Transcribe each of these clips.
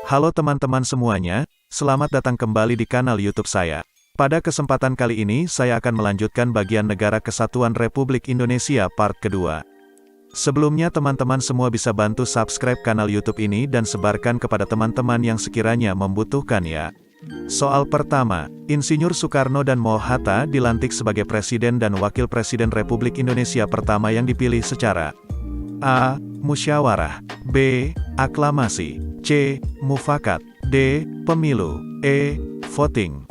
Halo teman-teman semuanya, selamat datang kembali di kanal YouTube saya. Pada kesempatan kali ini saya akan melanjutkan bagian Negara Kesatuan Republik Indonesia part kedua. Sebelumnya teman-teman semua bisa bantu subscribe kanal YouTube ini dan sebarkan kepada teman-teman yang sekiranya membutuhkan ya. Soal pertama, Insinyur Soekarno dan Moh Hatta dilantik sebagai Presiden dan Wakil Presiden Republik Indonesia pertama yang dipilih secara A. Musyawarah, B. Aklamasi, C. Mufakat, D. Pemilu, E. Voting.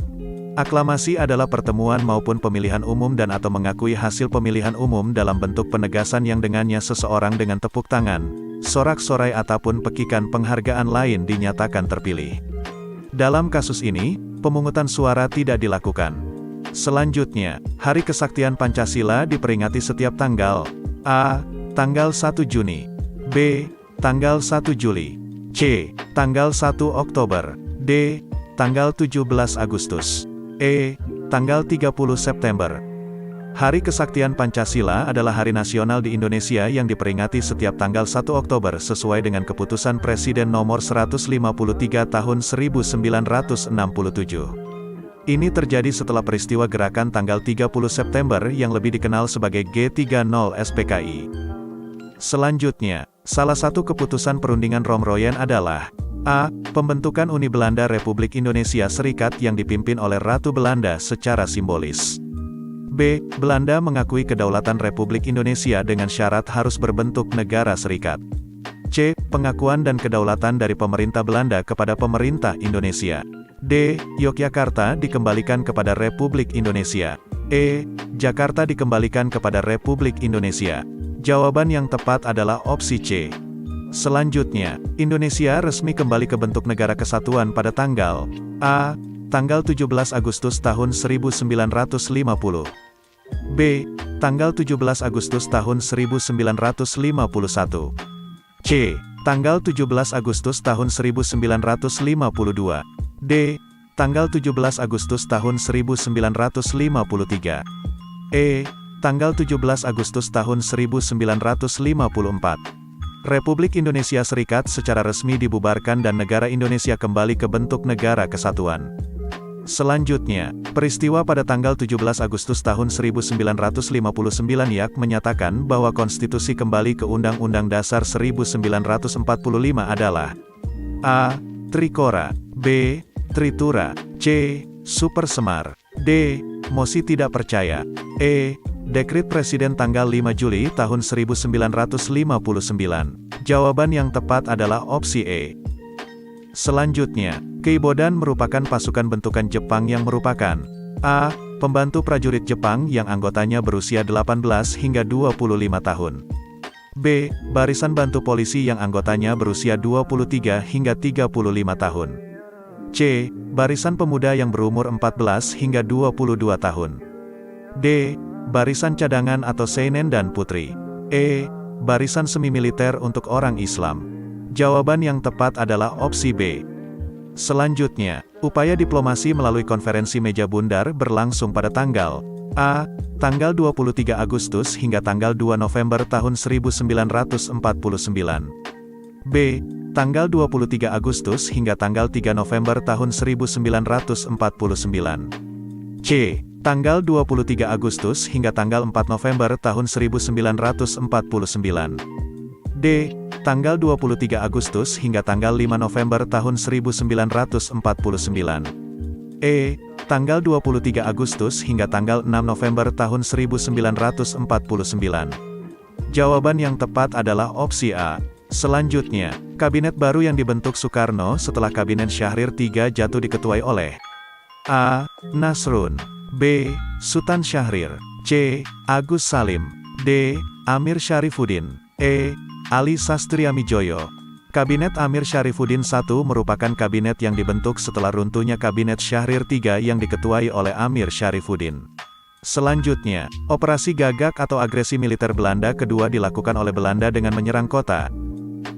Aklamasi adalah pertemuan maupun pemilihan umum dan atau mengakui hasil pemilihan umum dalam bentuk penegasan yang dengannya seseorang dengan tepuk tangan, sorak-sorai ataupun pekikan penghargaan lain dinyatakan terpilih. Dalam kasus ini, pemungutan suara tidak dilakukan. Selanjutnya, Hari Kesaktian Pancasila diperingati setiap tanggal A. Tanggal 1 Juni, B. Tanggal 1 Juli, C. Tanggal 1 Oktober, D. Tanggal 17 Agustus, E. Tanggal 30 September. Hari Kesaktian Pancasila adalah hari nasional di Indonesia yang diperingati setiap tanggal 1 Oktober sesuai dengan keputusan Presiden nomor 153 tahun 1967. Ini terjadi setelah peristiwa gerakan tanggal 30 September yang lebih dikenal sebagai G30 SPKI. Selanjutnya, salah satu keputusan perundingan Romroyen adalah A. Pembentukan Uni Belanda Republik Indonesia Serikat yang dipimpin oleh Ratu Belanda secara simbolis. B. Belanda mengakui kedaulatan Republik Indonesia dengan syarat harus berbentuk negara serikat. C. Pengakuan dan kedaulatan dari pemerintah Belanda kepada pemerintah Indonesia. D. Yogyakarta dikembalikan kepada Republik Indonesia. E. Jakarta dikembalikan kepada Republik Indonesia. Jawaban yang tepat adalah opsi C. Selanjutnya, Indonesia resmi kembali ke bentuk negara kesatuan pada tanggal A. Tanggal 17 Agustus tahun 1950. B. Tanggal 17 Agustus tahun 1951. C. Tanggal 17 Agustus tahun 1952. D. Tanggal 17 Agustus tahun 1953. E. Tanggal 17 Agustus tahun 1954. Republik Indonesia Serikat secara resmi dibubarkan dan negara Indonesia kembali ke bentuk negara kesatuan. Selanjutnya, peristiwa pada tanggal 17 Agustus tahun 1959 menyatakan bahwa konstitusi kembali ke Undang-Undang Dasar 1945 adalah A. Trikora, B. Tritura, C. Supersemar, D. Mosi tidak percaya, E. Dekret Presiden tanggal 5 Juli tahun 1959. Jawaban yang tepat adalah opsi E. Selanjutnya, Keibodan merupakan pasukan bentukan Jepang yang merupakan A. Pembantu prajurit Jepang yang anggotanya berusia 18 hingga 25 tahun. B. Barisan bantu polisi yang anggotanya berusia 23 hingga 35 tahun. C. Barisan pemuda yang berumur 14 hingga 22 tahun. D. Barisan cadangan atau seinen dan putri. E. Barisan semi-militer untuk orang Islam. Jawaban yang tepat adalah opsi B. Selanjutnya, upaya diplomasi melalui konferensi meja bundar berlangsung pada tanggal A. Tanggal 23 Agustus hingga tanggal 2 November tahun 1949. B. Tanggal 23 Agustus hingga tanggal 3 November tahun 1949. C. Tanggal 23 Agustus hingga tanggal 4 November tahun 1949. D. Tanggal 23 Agustus hingga tanggal 5 November tahun 1949. E. Tanggal 23 Agustus hingga tanggal 6 November tahun 1949. Jawaban yang tepat adalah opsi A. Selanjutnya, kabinet baru yang dibentuk Soekarno setelah kabinet Syahrir III jatuh diketuai oleh A. Nasrun, B. Sultan Syahrir, C. Agus Salim, D. Amir Syarifuddin, E. Ali Sastri Amijoyo. Kabinet Amir Syarifuddin I merupakan kabinet yang dibentuk setelah runtuhnya kabinet Syahrir III yang diketuai oleh Amir Syarifuddin. Selanjutnya, operasi gagak atau agresi militer Belanda kedua dilakukan oleh Belanda dengan menyerang kota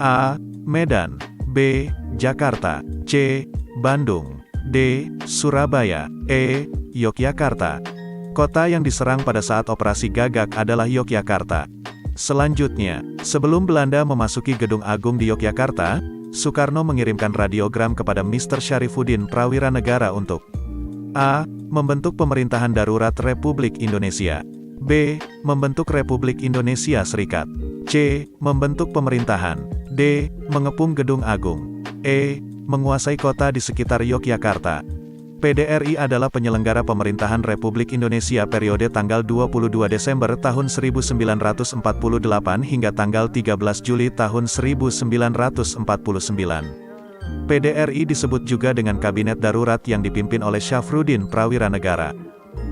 A. Medan, B. Jakarta, C. Bandung, D. Surabaya, E. Yogyakarta. Kota yang diserang pada saat operasi gagak adalah Yogyakarta. Selanjutnya, sebelum Belanda memasuki Gedung Agung di Yogyakarta, Soekarno mengirimkan radiogram kepada Mr. Syarifuddin Prawira Negara untuk A. Membentuk pemerintahan darurat Republik Indonesia. B. Membentuk Republik Indonesia Serikat. C. Membentuk pemerintahan. D. Mengepung Gedung Agung. E. Menguasai kota di sekitar Yogyakarta. PDRI adalah penyelenggara pemerintahan Republik Indonesia periode tanggal 22 Desember tahun 1948 hingga tanggal 13 Juli tahun 1949. PDRI disebut juga dengan Kabinet Darurat yang dipimpin oleh Syafruddin Prawira Negara.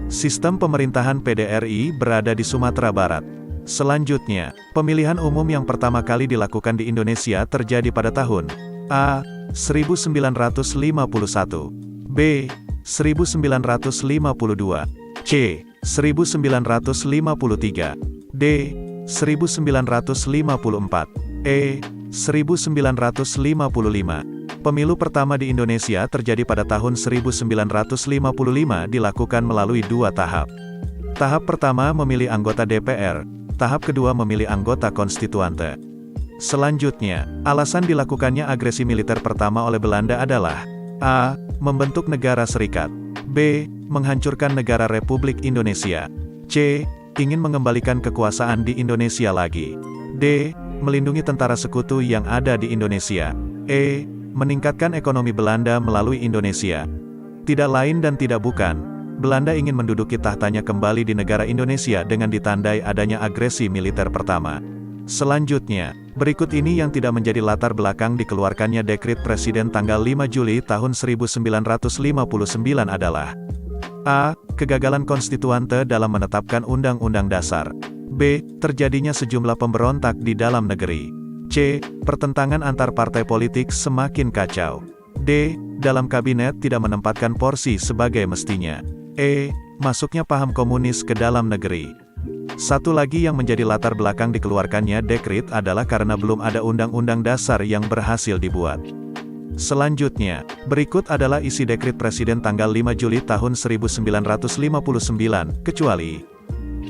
Sistem pemerintahan PDRI berada di Sumatera Barat. Selanjutnya, pemilihan umum yang pertama kali dilakukan di Indonesia terjadi pada tahun A. 1951, B. 1952, C. 1953, D. 1954, E. 1955. Pemilu pertama di Indonesia terjadi pada tahun 1955 dilakukan melalui dua tahap. Tahap pertama memilih anggota DPR, tahap kedua memilih anggota konstituante. Selanjutnya, alasan dilakukannya agresi militer pertama oleh Belanda adalah A. Membentuk negara serikat. B. Menghancurkan negara Republik Indonesia. C. Ingin mengembalikan kekuasaan di Indonesia lagi. D. Melindungi tentara sekutu yang ada di Indonesia. E. Meningkatkan ekonomi Belanda melalui Indonesia. Tidak lain dan tidak bukan, Belanda ingin menduduki tahtanya kembali di negara Indonesia dengan ditandai adanya agresi militer pertama. Selanjutnya, berikut ini yang tidak menjadi latar belakang dikeluarkannya dekret Presiden tanggal 5 Juli tahun 1959 adalah A. Kegagalan konstituante dalam menetapkan Undang-Undang Dasar. B. Terjadinya sejumlah pemberontak di dalam negeri. C. Pertentangan antar partai politik semakin kacau. D. Dalam kabinet tidak menempatkan porsi sebagai mestinya. E. Masuknya paham komunis ke dalam negeri. Satu lagi yang menjadi latar belakang dikeluarkannya dekret adalah karena belum ada undang-undang dasar yang berhasil dibuat. Selanjutnya, berikut adalah isi dekret Presiden tanggal 5 Juli tahun 1959, kecuali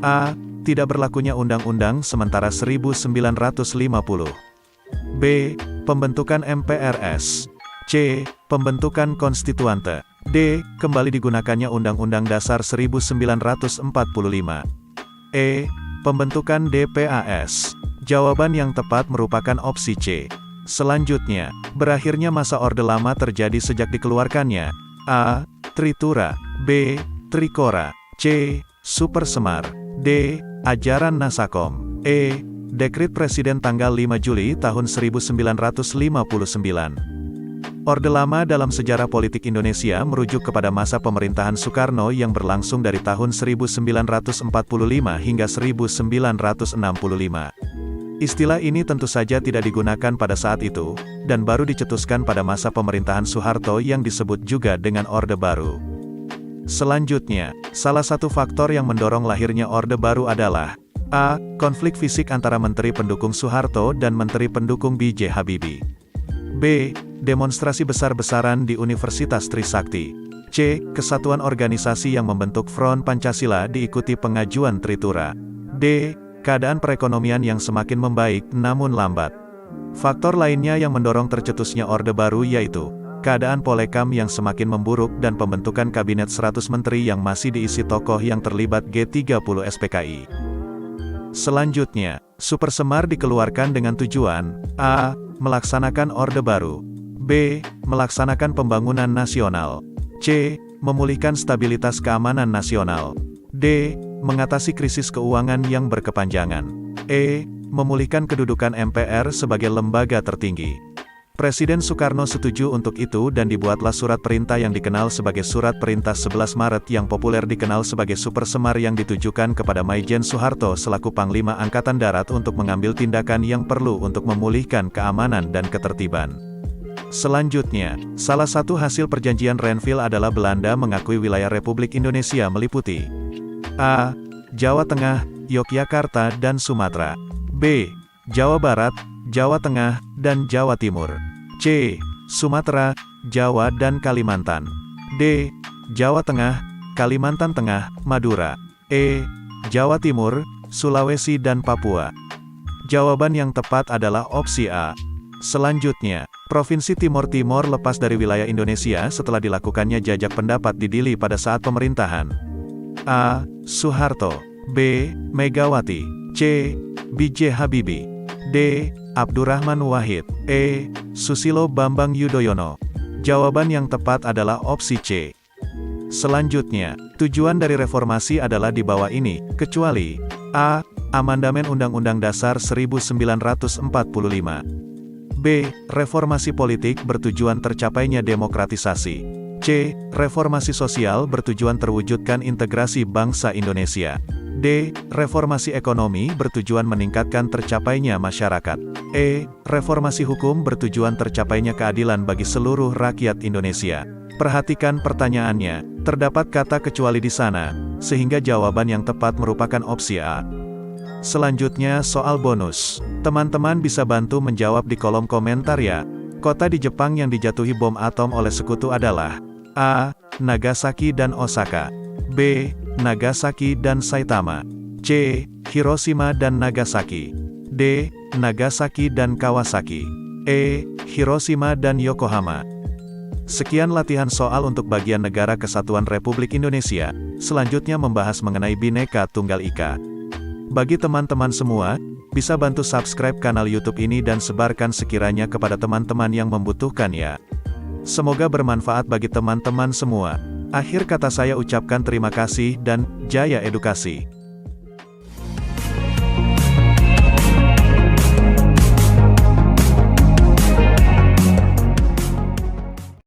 A. Tidak berlakunya undang-undang sementara 1950. B. Pembentukan MPRS. C. Pembentukan konstituante. D. Kembali digunakannya Undang-Undang Dasar 1945. E. Pembentukan DPAS. Jawaban yang tepat merupakan opsi C. Selanjutnya, berakhirnya masa Orde Lama terjadi sejak dikeluarkannya A. Tritura. B. Trikora. C. Super Semar. D. Ajaran Nasakom. E. Dekret Presiden tanggal 5 Juli tahun 1959. Orde Lama dalam sejarah politik Indonesia merujuk kepada masa pemerintahan Soekarno yang berlangsung dari tahun 1945 hingga 1965. Istilah ini tentu saja tidak digunakan pada saat itu, dan baru dicetuskan pada masa pemerintahan Soeharto yang disebut juga dengan Orde Baru. Selanjutnya, salah satu faktor yang mendorong lahirnya Orde Baru adalah A. Konflik fisik antara Menteri pendukung Soeharto dan Menteri pendukung B.J. Habibie. B. Demonstrasi besar-besaran di Universitas Trisakti. C. Kesatuan organisasi yang membentuk Front Pancasila diikuti pengajuan Tritura. D. Keadaan perekonomian yang semakin membaik namun lambat. Faktor lainnya yang mendorong tercetusnya Orde Baru yaitu keadaan Polekam yang semakin memburuk dan pembentukan Kabinet 100 Menteri yang masih diisi tokoh yang terlibat G30 SPKI. Selanjutnya, Super Semar dikeluarkan dengan tujuan A. Melaksanakan Orde Baru. B. Melaksanakan pembangunan nasional. C. Memulihkan stabilitas keamanan nasional. D. Mengatasi krisis keuangan yang berkepanjangan. E. Memulihkan kedudukan MPR sebagai lembaga tertinggi. Presiden Soekarno setuju untuk itu dan dibuatlah surat perintah yang dikenal sebagai Surat Perintah 11 Maret yang populer dikenal sebagai Super Semar yang ditujukan kepada Maijen Soeharto selaku Panglima Angkatan Darat untuk mengambil tindakan yang perlu untuk memulihkan keamanan dan ketertiban. Selanjutnya, salah satu hasil perjanjian Renville adalah Belanda mengakui wilayah Republik Indonesia meliputi A. Jawa Tengah, Yogyakarta dan Sumatera. B. Jawa Barat, Jawa Tengah, dan Jawa Timur. C. Sumatera, Jawa dan Kalimantan. D. Jawa Tengah, Kalimantan Tengah, Madura. E. Jawa Timur, Sulawesi dan Papua. Jawaban yang tepat adalah opsi A. Selanjutnya, Provinsi Timor Timor lepas dari wilayah Indonesia setelah dilakukannya jajak pendapat di Dili pada saat pemerintahan A. Soeharto, B. Megawati, C. B.J. Habibie, D. Abdurrahman Wahid, E. Susilo Bambang Yudhoyono. Jawaban yang tepat adalah opsi C. Selanjutnya, tujuan dari reformasi adalah di bawah ini, kecuali A. Amandamen Undang-Undang Dasar 1945, B. Reformasi politik bertujuan tercapainya demokratisasi, C. Reformasi sosial bertujuan terwujudkan integrasi bangsa Indonesia, D. Reformasi ekonomi bertujuan meningkatkan tercapainya masyarakat, E. Reformasi hukum bertujuan tercapainya keadilan bagi seluruh rakyat Indonesia. Perhatikan pertanyaannya, terdapat kata kecuali di sana, sehingga jawaban yang tepat merupakan opsi A. Selanjutnya soal bonus. Teman-teman bisa bantu menjawab di kolom komentar ya. Kota di Jepang yang dijatuhi bom atom oleh sekutu adalah A. Nagasaki dan Osaka, B. Nagasaki dan Saitama, C. Hiroshima dan Nagasaki, D. Nagasaki dan Kawasaki, E. Hiroshima dan Yokohama. Sekian latihan soal untuk bagian negara kesatuan Republik Indonesia. Selanjutnya membahas mengenai Bhinneka Tunggal Ika. Bagi teman-teman semua, bisa bantu subscribe kanal YouTube ini dan sebarkan sekiranya kepada teman-teman yang membutuhkan ya. Semoga bermanfaat bagi teman-teman semua. Akhir kata saya ucapkan terima kasih dan jaya edukasi.